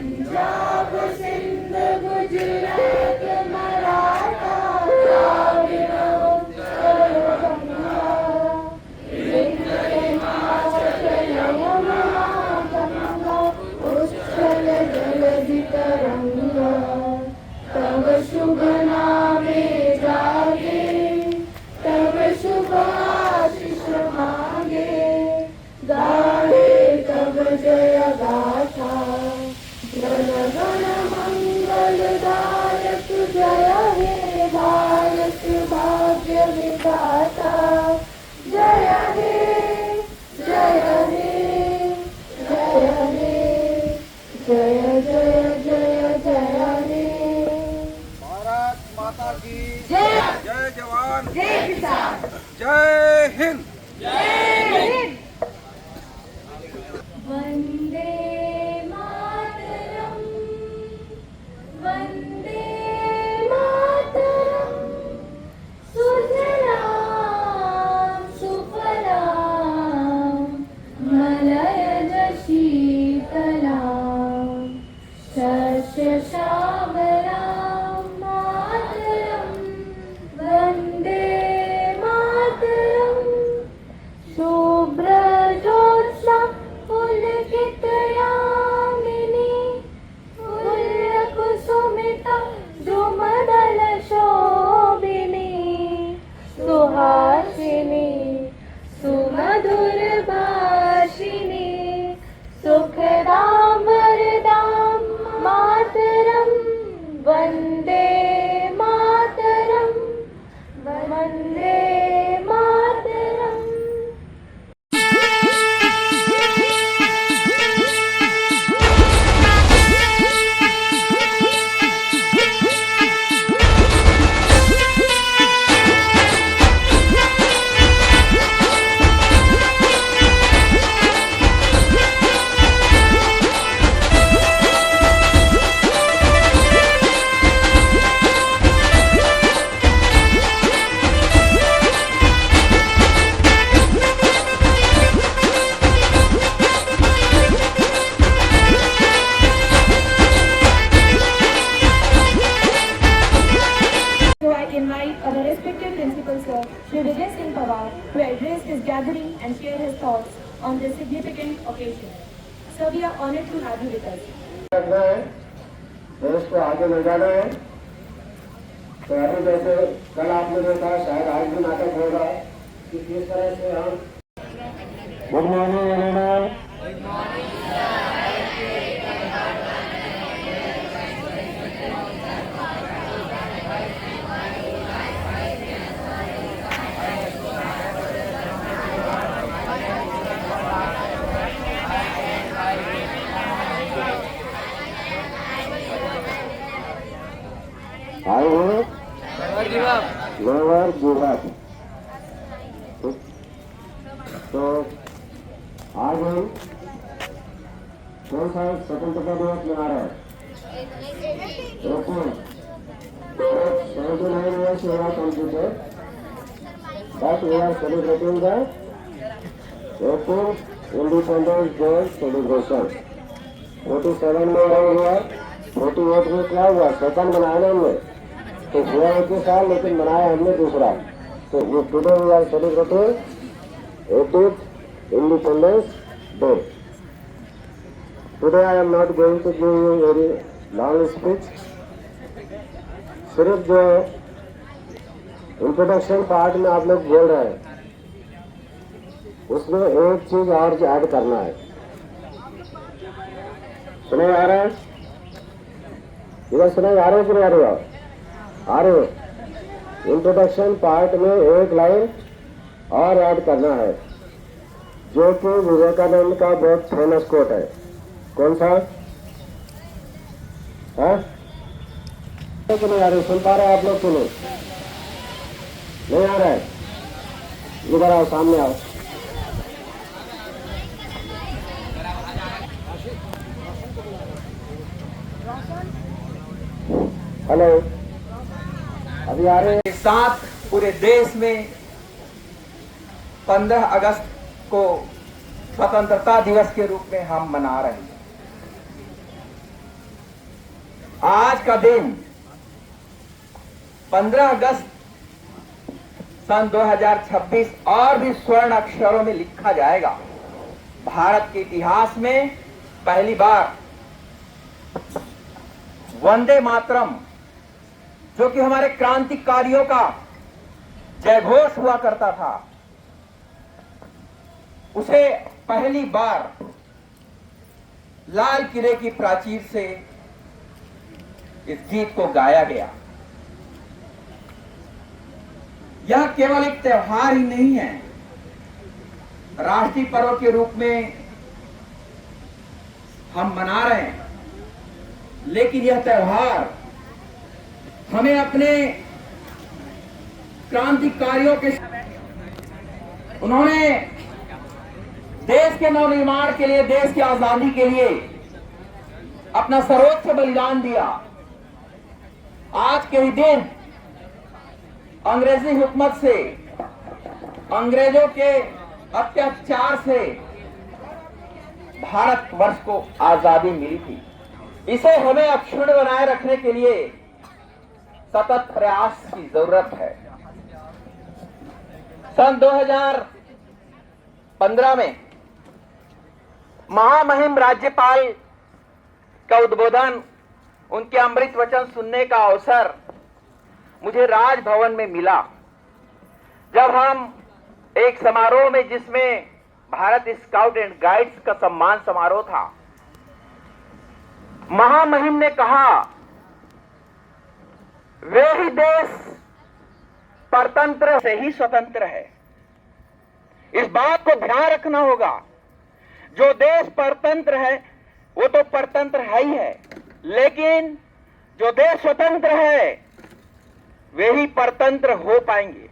पंजाब सिंध गुजरात मराठा द्राविड़ उत्कल गंगा विंध्य हिमाचल यमुना गंगा उच्छल जलधि तरंगा तव शुभ नामे जागे तव शुभ आशीष मांगे गाहे तव जय गाथा जन गण मंगलदायक जय हे भारत भाग्य विधाता जय हे जय हे जय हे जय जय जय जय हे। भारत माता की जय जय जवान जय किसान जय हिंद। वंदे मातरम वंदे मातरम सुजलाम सुफलाम मलयज शीतलाम शस्य श्यामलाम मातरम वंदे मातरम शुभ्रजोत्स्ना पुलकितयामिनी पुल्लकुसुमिता द्रुमदल शोभिनी सुहासिनी सुमधुर भाषिणी सुखदां वरदां मातरं वन्दे मातरं Vande Mataram. So I invite our respected Principal Sir, Shri Vijay Singh Pawar, to address his gathering and share his thoughts on this significant occasion. Sir, we are honored to have you with us. करना है, देश को आगे ले जाना है। तो अभी जैसे कल आपने देखा, शायद आज भी नाटक होगा कि किस तरह से हम good morning everyone. I will never give up. तो आज हम कौन सा स्वतंत्रता दिवस मना रहे हैं? 79 years we have completed, but we are celebrating the 18th Independence Day celebration. 47 में हो गया, 48 में क्या हुआ? स्वतंत्र बनाया ना हमने, तो हुआ एक ही साल, लेकिन मनाया हमने दूसरा। तो ये today we are celebrating 18th Independence Day. Today I am not going to give you very long speech. सिर्फ जो इंट्रोडक्शन पार्ट में आप लोग बोल रहे हैं, उसमें एक चीज और ऐड करना है। सुना आ रहा है? इधर सुना आ रहे कि नहीं आ रहे हो? आ रहे हो? इंट्रोडक्शन पार्ट में एक लाइन और ऐड करना है, जो कि विवेकानंद का बहुत फेमस कोट है। कौन सा है? कि नहीं आ रही? सुन पा रहे हैं आप लोग कि नहीं? नहीं आ रहा है? इधर आओ, सामने आओ। हेलो, अभी आ रहे हैं? एक साथ पूरे देश में 15 अगस्त को स्वतंत्रता दिवस के रूप में हम मना रहे हैं। आज का दिन 15 अगस्त सन 2026 और भी स्वर्ण अक्षरों में लिखा जाएगा। भारत के इतिहास में पहली बार वंदे मातरम, जो कि हमारे क्रांतिकारियों का जयघोष हुआ करता था, उसे पहली बार लाल किले की प्राचीर से इस गीत को गाया गया। यह केवल एक त्योहार ही नहीं है, राष्ट्रीय पर्व के रूप में हम मना रहे हैं, लेकिन यह त्योहार हमें अपने क्रांतिकारियों के, उन्होंने देश के नवनिर्माण के लिए, देश की आजादी के लिए अपना सर्वोच्च बलिदान दिया। आज के ही दिन अंग्रेजी हुकूमत से, अंग्रेजों के अत्याचार से भारतवर्ष को आजादी मिली थी। इसे हमें अक्षुण्ण बनाए रखने के लिए सतत प्रयास की जरूरत है। सन 2015 में महामहिम राज्यपाल का उद्बोधन, उनके अमृत वचन सुनने का अवसर मुझे राजभवन में मिला, जब हम एक समारोह में, जिसमें भारत स्काउट एंड गाइड्स का सम्मान समारोह था, महामहिम ने कहा, वे ही देश परतंत्र से ही स्वतंत्र है। इस बात को ध्यान रखना होगा, जो देश परतंत्र है वो तो परतंत्र है ही है, लेकिन जो देश स्वतंत्र है वे ही परतंत्र हो पाएंगे।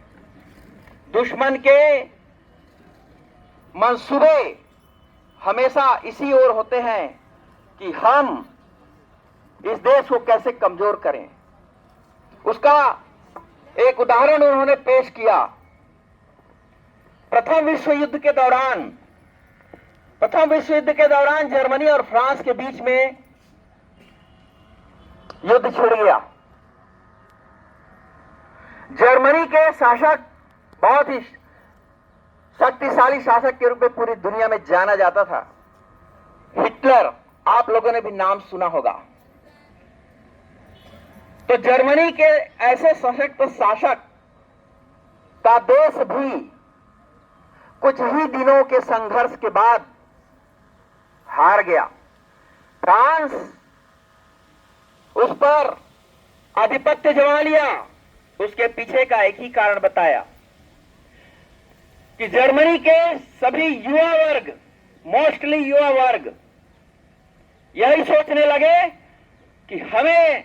दुश्मन के मंसूबे हमेशा इसी ओर होते हैं कि हम इस देश को कैसे कमजोर करें। उसका एक उदाहरण उन्होंने पेश किया। प्रथम विश्व युद्ध के दौरान जर्मनी और फ्रांस के बीच में युद्ध छिड़ गया। जर्मनी के शासक बहुत ही शक्तिशाली शासक के रूप में पूरी दुनिया में जाना जाता था, हिटलर। आप लोगों ने भी नाम सुना होगा। तो जर्मनी के ऐसे सशक्त शासक का देश भी कुछ ही दिनों के संघर्ष के बाद हार गया। फ्रांस उस पर आधिपत्य जमा लिया। उसके पीछे का एक ही कारण बताया कि जर्मनी के सभी युवा वर्ग, मोस्टली युवा वर्ग, यही सोचने लगे कि हमें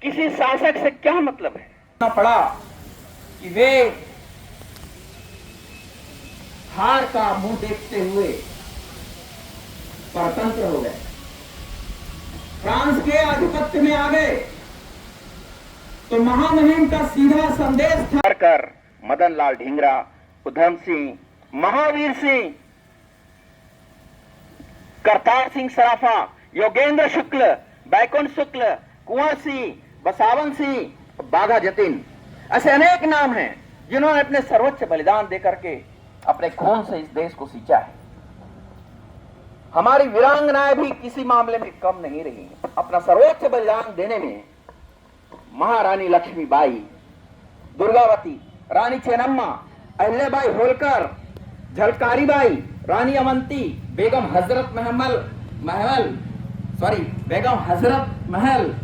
किसी शासक से क्या मतलब है। पड़ा कि वे हार का मुंह देखते हुए परतंत्र हो गए, फ्रांस के आधिपत्य में आ गए। तो महामहिम का सीधा संदेश था कर मदन लाल ढींगरा, उधम सिंह, महावीर सिंह, करतार सिंह सराफा, योगेंद्र शुक्ल, बैकुंठ शुक्ल, कुंवर सिंह, बसावन सिंह, बाघा जतिन, ऐसे अनेक नाम हैं जिन्होंने अपने सर्वोच्च बलिदान देकर के अपने खून से इस देश को सींचा है। हमारी वीरांगनाएं भी किसी मामले में कम नहीं रही। अपना सर्वोच्च बलिदान देने में महारानी लक्ष्मीबाई, दुर्गावती, रानी चेन्नम्मा, अहिल्याबाई होलकर, झलकारी बाई, रानी अवंती, बेगम हजरत महल,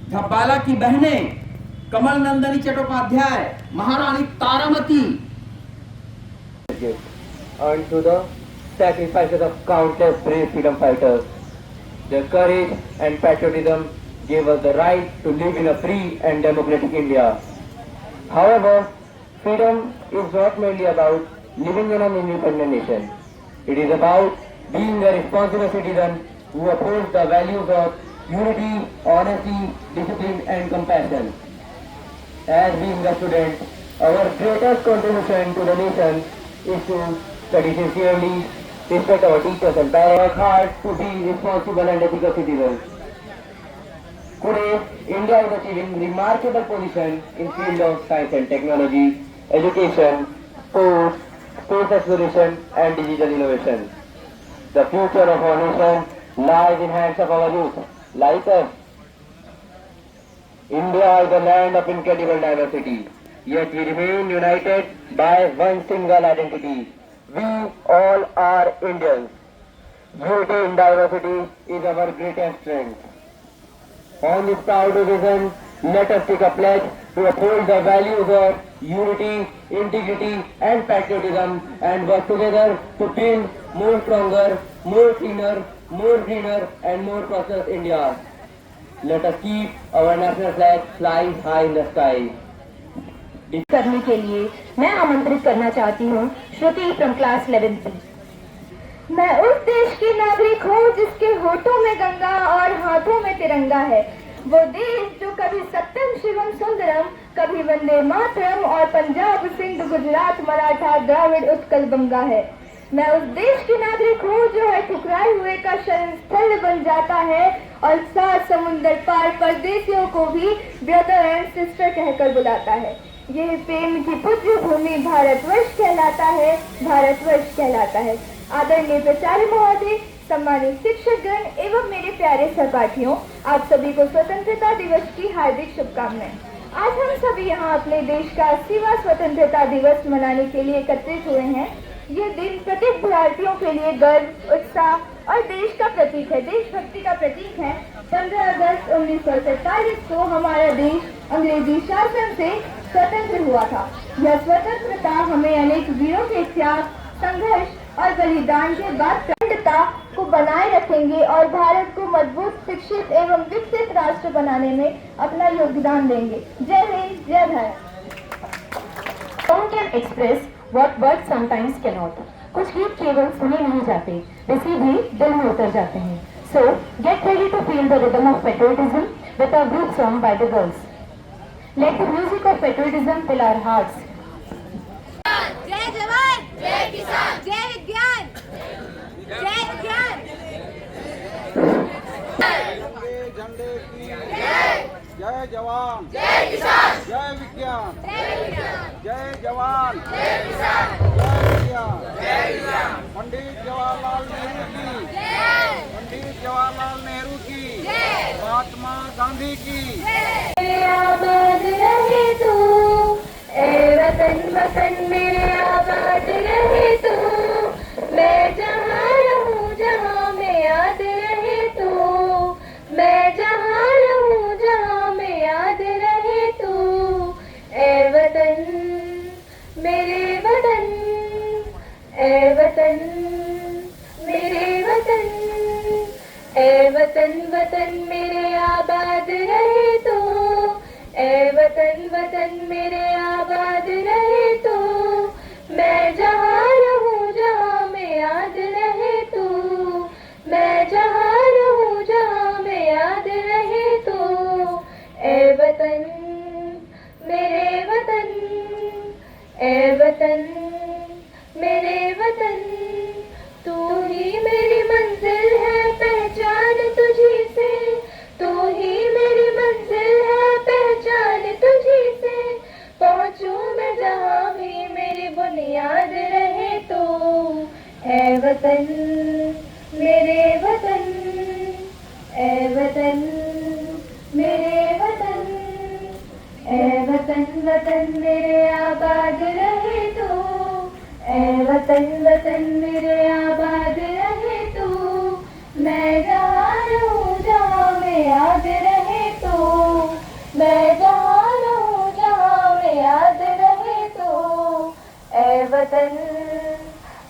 झब्बाला की बहनें, कमल नंदनी चट्टोपाध्याय, महारानी Taramati, and to the sacrifices of countless brave freedom fighters. Their courage and patriotism gave us the right to live in a free and democratic India. However, freedom is not merely about living in an independent nation. It is about being a responsible citizen who upholds the values of unity, honesty, discipline and compassion. As being a student, our greatest contribution to the nation is to study sincerely, respect our teachers and parents, work hard to be responsible and ethical citizens. Today, India is achieving remarkable position in field of science and technology, education, sports, space exploration, and digital innovation. The future of our nation lies in hands of our youth, like us. India is a land of incredible diversity, yet we remain united by one single identity. We all are Indians. Unity in diversity is our greatest strength. On this proud occasion, let us take a pledge to uphold the values of unity, integrity and patriotism and work together to build more stronger, more cleaner, more greener and more prosperous India. Let us keep our national flag flying high in the sky. करने के लिए मैं आमंत्रित करना चाहती हूँ श्रुति from class 11th। मैं उस देश की नागरिक हूँ जिसके होठों में गंगा और हाथों में तिरंगा है। वो देश जो कभी सत्यम शिवम सुंदरम, कभी वंदे मातरम और पंजाब सिंध गुजरात मराठा द्राविड़ उत्कल बंगा है। मैं उस देश की नागरिक हूँ जो है ठुकराए हुए का शरण स्थल बन जाता है और 7 समुंदर पार परदेशियों को भी ब्रदर एंड सिस्टर कहकर बुलाता है। यह प्रेम की पुत्र भूमि भारतवर्ष कहलाता है, भारतवर्ष कहलाता है। आदरणीय प्राचार्य महोदय, सम्मानित शिक्षकगण एवं मेरे प्यारे सहपाठियों, आप सभी को स्वतंत्रता दिवस की हार्दिक शुभकामनाएं। आज हम सभी यहाँ अपने देश का 80वां स्वतंत्रता दिवस मनाने के लिए एकत्रित हुए हैं। यह दिन प्रत्येक भारतीयों के लिए गर्व, उत्साह और देश का प्रतीक है, देशभक्ति का प्रतीक है। 15 अगस्त 1947 को हमारा देश अंग्रेजी शासन से स्वतंत्र हुआ था। यह स्वतंत्रता हमें अनेक वीरों के त्याग, संघर्ष और बलिदान के बाद अखंडता को बनाए रखेंगे और भारत को मजबूत, शिक्षित एवं विकसित राष्ट्र बनाने में अपना योगदान देंगे। जय हिंद, जय Bharat. Song can express what words sometimes cannot. कुछ गीत केवल सुने नहीं जाते, वे सीधे दिल में उतर जाते हैं। So get ready to feel the rhythm of patriotism with a group song by the girls. Let the music of patriotism fill our hearts. जय जवान, जय किसान, जय विज्ञान, जय विज्ञान। झंडे की जय जवान, जय किसान, जय विज्ञान, जय जवान, जय किसान, जय विज्ञान, जय किसान। पंडित जवाहरलाल नेहरू की, पंडित जवाहरलाल नेहरू की, महात्मा गांधी की। आबाद रहे तू, ए वतन वतन मेरे आबाद रहे तू। मैं जहाँ रहूँ जहाँ में याद रहे तू, मैं जहाँ रहूँ जहाँ में याद रहे तू। ए वतन मेरे वतन, ए वतन मेरे वतन, ए वतन वतन मेरे आबाद रहे तू। ए वतन वतन मेरे आबाद रहे तू। मैं जहाँ रहूँ जहाँ में याद रहे तू, मैं जहाँ रहूँ जहाँ में याद रहे तू। ए वतन मेरे वतन, ए वतन मेरे वतन। तू ही मेरी मंजिल है, पहचान तुझी से। तू ही मेरी मंजिल है, पहचान तुझी से। पहुँचूं मैं जहाँ भी मेरी बुनियाद रहे तो। ए वतन मेरे वतन, ए वतन मेरे वतन, ए वतन वतन मेरे आबाद रहे तो। ए वतन वतन मेरे आबाद रहे तो। मैं जहाँ रहूँ जहाँ में याद रहे तो, मैं जहाँ रहूँ जहाँ में याद रहे तो। ए वतन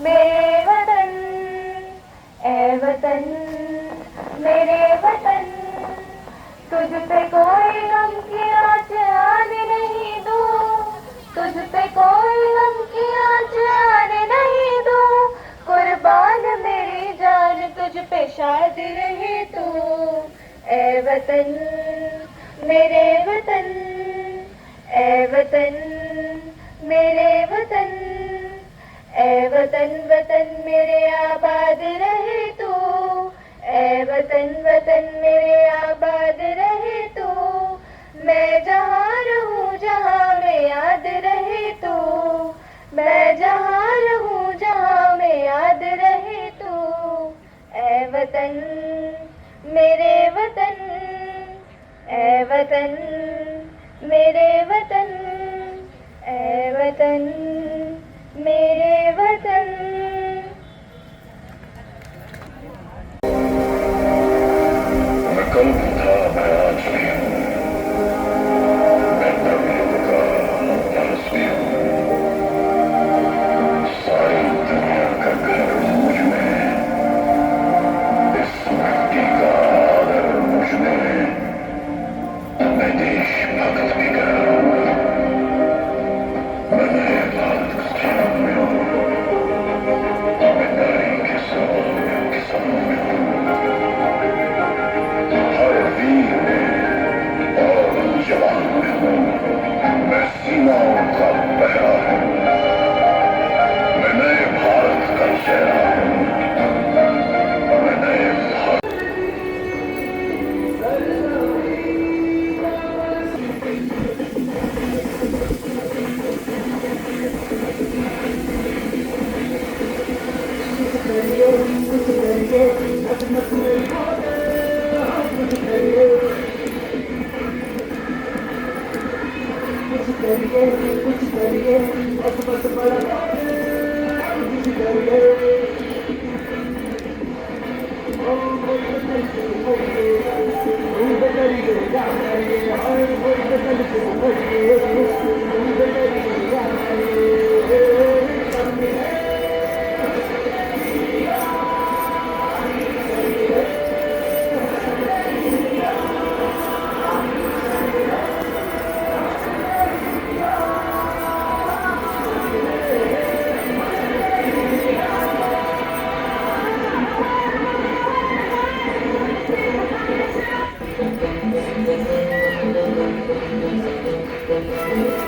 मेरे वतन, ए वतन मेरे वतन। तुझ पे कोई गम की आँच आने नहीं दूँ, तुझ पे कोई गम की आँच आने नहीं दूँ। कुर्बान मेरी जान तुझ पे शाद रहे तू। ए वतन मेरे वतन, ए वतन मेरे वतन, ए वतन वतन मेरे आबाद रहे तू। ए वतन वतन मेरे आबाद रहे वतन मेरे वतन, ऐ वतन मेरे वतन। मैं कल भी था, मैं आज भी हूँ, मैं नवयुग का वारिस भी हूँ। सारी दुनिया का घर मुझ में है, इस मिट्टी का आदर मुझ में है। मैं देशभक्त भी कहलाऊंगा, मैं नए भारत का जन्म में हूँ, मैं नारी के किसानों में हूँ। हर वीर में और जवान में हूँ, मैं सीमाओं का पहरा हूँ, मैं नए भारत का चेहरा हूँ, मैं नए भारत। Thank you.